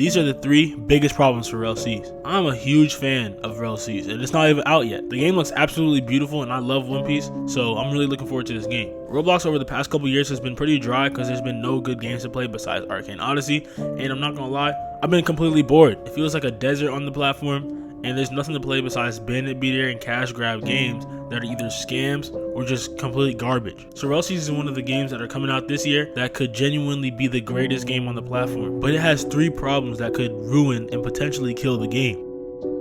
These are the 3 biggest problems for Rell Seas. I'm a huge fan of Rell Seas, and it's not even out yet. The game looks absolutely beautiful, and I love One Piece, so I'm really looking forward to this game. Roblox over the past couple years has been pretty dry because there's been no good games to play besides Arcane Odyssey, and I'm not gonna lie, I've been completely bored. It feels like a desert on the platform, and there's nothing to play besides bandit beater and cash grab games that are either scams or just complete garbage. So Rell Seas is one of the games that are coming out this year that could genuinely be the greatest game on the platform, but it has 3 problems that could ruin and potentially kill the game.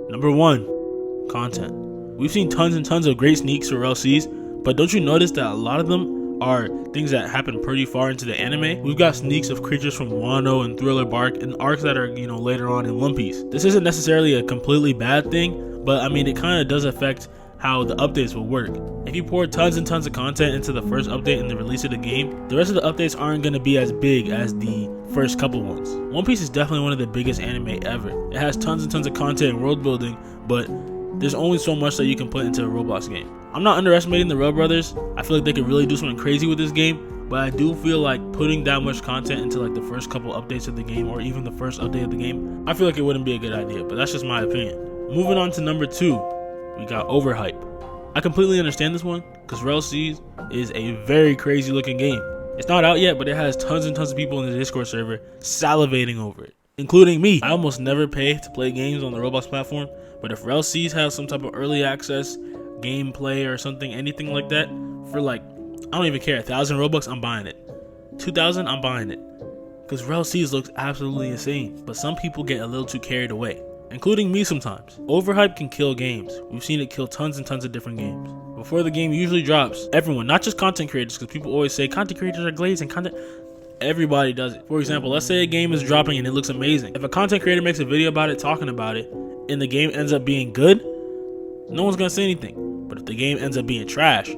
Number 1, content. We've seen tons and tons of great sneaks for Rell Seas, but don't you notice that a lot of them are things that happen pretty far into the anime? We've got sneaks of creatures from Wano and Thriller Bark and arcs that are, later on in One Piece. This isn't necessarily a completely bad thing, but I mean, it kind of does affect how the updates will work. If you pour tons and tons of content into the first update and the release of the game, the rest of the updates aren't going to be as big as the first couple ones. One Piece is definitely one of the biggest anime ever. It has tons and tons of content and world building, but there's only so much that you can put into a Roblox game. I'm not underestimating the Rell brothers. I feel like they could really do something crazy with this game, but I do feel like putting that much content into like the first couple updates of the game, or even the first update of the game, I feel like it wouldn't be a good idea, but that's just my opinion. Moving on to number 2, we got overhype. I completely understand this one because Rell Seas is a very crazy looking game. It's not out yet, but it has tons and tons of people in the Discord server salivating over it, including me. I almost never pay to play games on the Roblox platform, but if Rell Seas has some type of early access gameplay or something, anything like that, for like, I don't even care, 1,000 Robux, I'm buying it. 2,000, I'm buying it. Because Rell Seas looks absolutely insane, but some people get a little too carried away, including me sometimes. Overhype can kill games. We've seen it kill tons and tons of different games. Before the game usually drops, everyone, not just content creators, because people always say content creators are glazed and content, everybody does it. For example, let's say a game is dropping and it looks amazing. If a content creator makes a video about it, talking about it, and the game ends up being good, no one's gonna say anything. But if the game ends up being trash,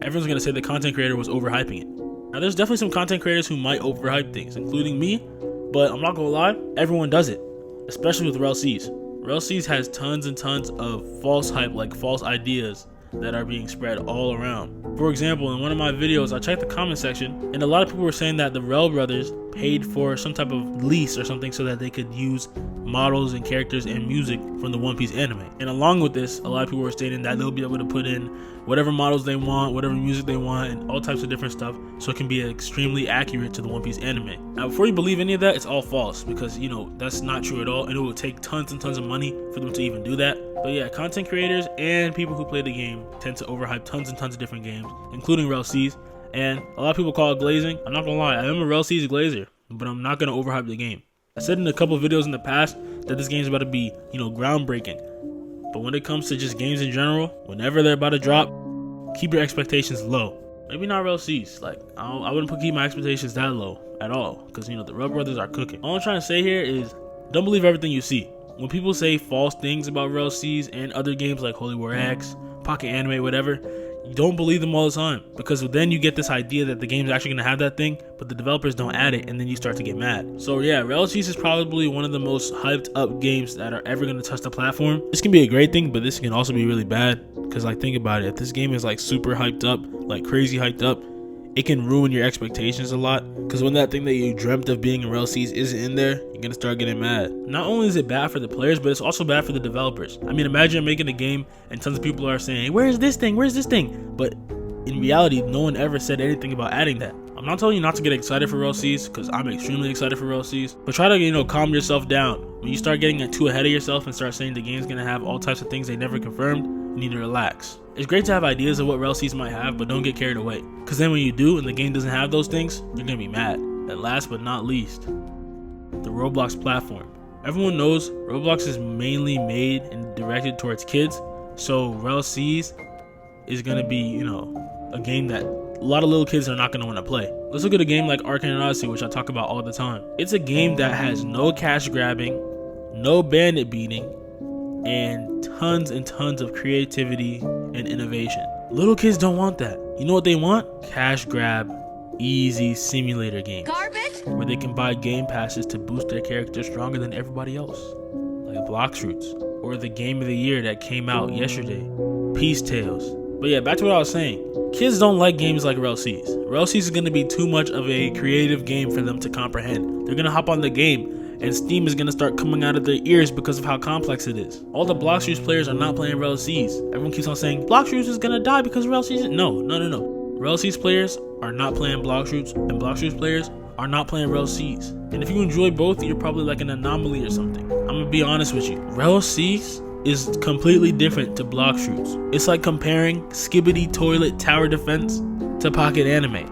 everyone's gonna say the content creator was overhyping it. Now there's definitely some content creators who might overhype things, including me, but I'm not gonna lie, everyone does it, especially with Rell Seas. Rell Seas has tons and tons of false hype, like false ideas that are being spread all around. For example, in one of my videos, I checked the comment section, and a lot of people were saying that the Rell brothers paid for some type of lease or something so that they could use models and characters and music from the One Piece anime. And along with this, a lot of people were stating that they'll be able to put in whatever models they want, whatever music they want, and all types of different stuff, so it can be extremely accurate to the One Piece anime. Now, before you believe any of that, it's all false, because that's not true at all, and it will take tons and tons of money for them to even do that. But yeah, content creators and people who play the game tend to overhype tons and tons of different games, including Rell Seas, and a lot of people call it glazing. I'm not gonna lie, I am a Rell Seas glazer, but I'm not gonna overhype the game. I said in a couple of videos in the past that this game's about to be, groundbreaking. But when it comes to just games in general, whenever they're about to drop, keep your expectations low. Maybe not Rell Seas. Like, I wouldn't keep my expectations that low at all, because the Rell brothers are cooking. All I'm trying to say here is, don't believe everything you see. When people say false things about Rell Seas and other games like Holy War X, Pocket Anime, whatever, you don't believe them all the time, because then you get this idea that the game is actually going to have that thing, but the developers don't add it, and then you start to get mad. So yeah, Rell Seas is probably one of the most hyped up games that are ever going to touch the platform. This can be a great thing, but this can also be really bad, because like, think about it, if this game is like super hyped up, like crazy hyped up, it can ruin your expectations a lot, because when that thing that you dreamt of being in Rell Seas isn't in there, you're gonna start getting mad. Not only is it bad for the players, but it's also bad for the developers. I mean, imagine making a game and tons of people are saying, hey, where's this thing, but in reality, no one ever said anything about adding that. I'm not telling you not to get excited for Rell Seas, because I'm extremely excited for Rell Seas, but try to calm yourself down. When you start getting too ahead of yourself and start saying the game's gonna have all types of things they never confirmed, you need to relax. It's great to have ideas of what Rell Seas might have, but don't get carried away, because then when you do and the game doesn't have those things, you're gonna be mad. And last but not least, the Roblox platform. Everyone knows Roblox is mainly made and directed towards kids, so Rell Seas is gonna be, a game that a lot of little kids are not gonna want to play. Let's look at a game like Arcane Odyssey, which I talk about all the time. It's a game that has no cash grabbing, no bandit beating, and tons of creativity and innovation. Little kids don't want that. You know what they want? Cash grab, easy simulator games. Garbage! Where they can buy game passes to boost their character stronger than everybody else. Like Blox Roots, or the game of the year that came out yesterday, Peace Tales. But yeah, back to what I was saying. Kids don't like games like Rell Seas. Rell Seas is going to be too much of a creative game for them to comprehend. They're going to hop on the game and steam is gonna start coming out of their ears because of how complex it is. All the blox shoots players are not playing Rell Seas. Everyone keeps on saying blox shoots is gonna die because Rell Seas. No. Rell Seas players are not playing blox shoots, and blox shoots players are not playing Rell Seas. And if you enjoy both, you're probably like an anomaly or something. I'm gonna be honest with you. Rell Seas is completely different to blox shoots. It's like comparing Skibidi Toilet Tower Defense to Pocket Anime.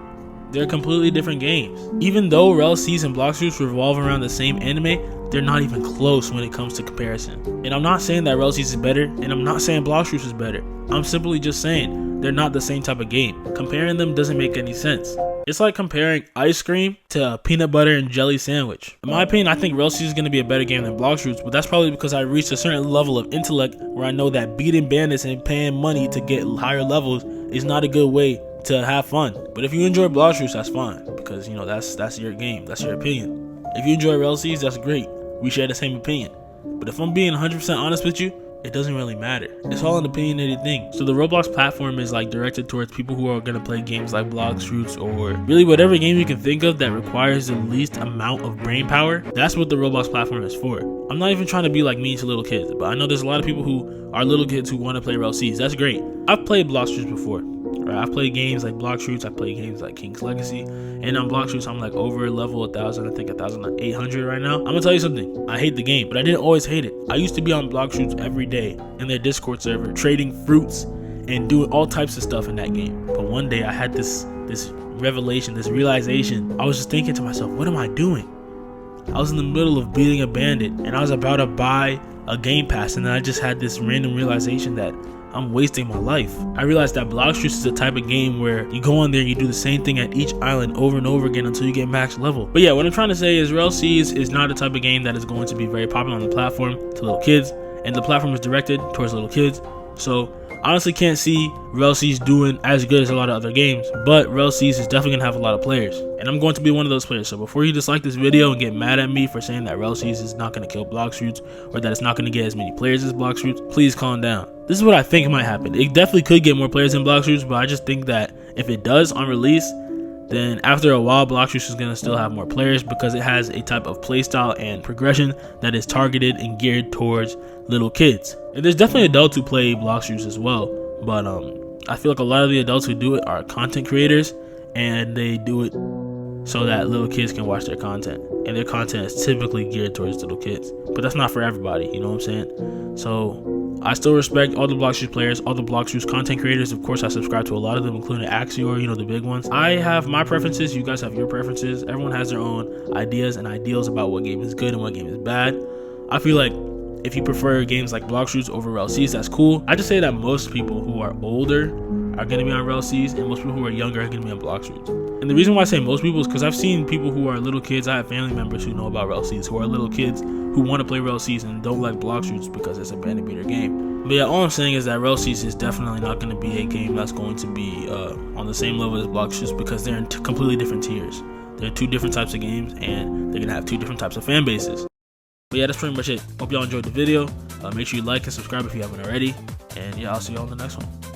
They're completely different games. Even though Rell Seas and blox shoots revolve around the same anime, they're not even close when it comes to comparison. And I'm not saying that Rell Seas is better, and I'm not saying blox shoots is better. I'm simply just saying they're not the same type of game. Comparing them doesn't make any sense. It's like comparing ice cream to a peanut butter and jelly sandwich. In my opinion, I think Rell Seas is going to be a better game than blox shoots, but that's probably because I reached a certain level of intellect where I know that beating bandits and paying money to get higher levels is not a good way to have fun. But if you enjoy blox shoots, that's fine, because you know that's your game, that's your opinion. If you enjoy Rell Seas, that's great. We share the same opinion. But if I'm being 100% honest with you, it doesn't really matter. It's all an opinionated thing. So the Roblox platform is like directed towards people who are going to play games like blox shoots, or really whatever game you can think of that requires the least amount of brain power. That's what the Roblox platform is for. I'm not even trying to be like mean to little kids, but I know there's a lot of people who are little kids who want to play Rell Seas. That's great. I've played blox shoots before. Right? I've played games like blox shoots. I played games like King's Legacy, and on blox shoots I'm like over level 1,000. I think 1,800 right now. I'm gonna tell you something. I hate the game, but I didn't always hate it. I used to be on blox shoots every day in their Discord server, trading fruits and doing all types of stuff in that game. But one day I had this revelation, this realization. I was just thinking to myself, what am I doing? I was in the middle of beating a bandit, and I was about to buy a game pass, and then I just had this random realization that I'm wasting my life. I realized that blox shoots is the type of game where you go on there and you do the same thing at each island over and over again until you get max level. But yeah, what I'm trying to say is Rell Seas is not a type of game that is going to be very popular on the platform to little kids, and the platform is directed towards little kids. So honestly can't see Rell Seas doing as good as a lot of other games, but Rell Seas is definitely gonna have a lot of players, and I'm going to be one of those players. So before you dislike this video and get mad at me for saying that Rell Seas is not gonna kill blox shoots, or that it's not gonna get as many players as blox shoots, please calm down. This is what I think might happen. It definitely could get more players than blox shoots, but I just think that if it does on release, then after a while blox shoots is gonna still have more players, because it has a type of playstyle and progression that is targeted and geared towards little kids. And there's definitely adults who play blox shoots as well, but I feel like a lot of the adults who do it are content creators, and they do it so that little kids can watch their content, and their content is typically geared towards little kids. But that's not for everybody, you know what I'm saying? So I still respect all the blox shoots players, all the blox shoots content creators. Of course, I subscribe to a lot of them, including Axior, you know, the big ones. I have my preferences, you guys have your preferences. Everyone has their own ideas and ideals about what game is good and what game is bad. I feel like if you prefer games like blox shoots over Rell Seas, that's cool. I just say that most people who are older are going to be on Rell Seas, and most people who are younger are going to be on blox shoots. And the reason why I say most people is because I've seen people who are little kids. I have family members who know about Rell Seas, who are little kids who want to play Rell Seas and don't like blox shoots because it's a bandit beater game. But yeah, all I'm saying is that Rell Seas is definitely not going to be a game that's going to be on the same level as blox shoots, because they're in completely different tiers. They're two different types of games, and they're going to have two different types of fan bases. But yeah, that's pretty much it. Hope y'all enjoyed the video. Make sure you like and subscribe if you haven't already. And yeah, I'll see y'all in the next one.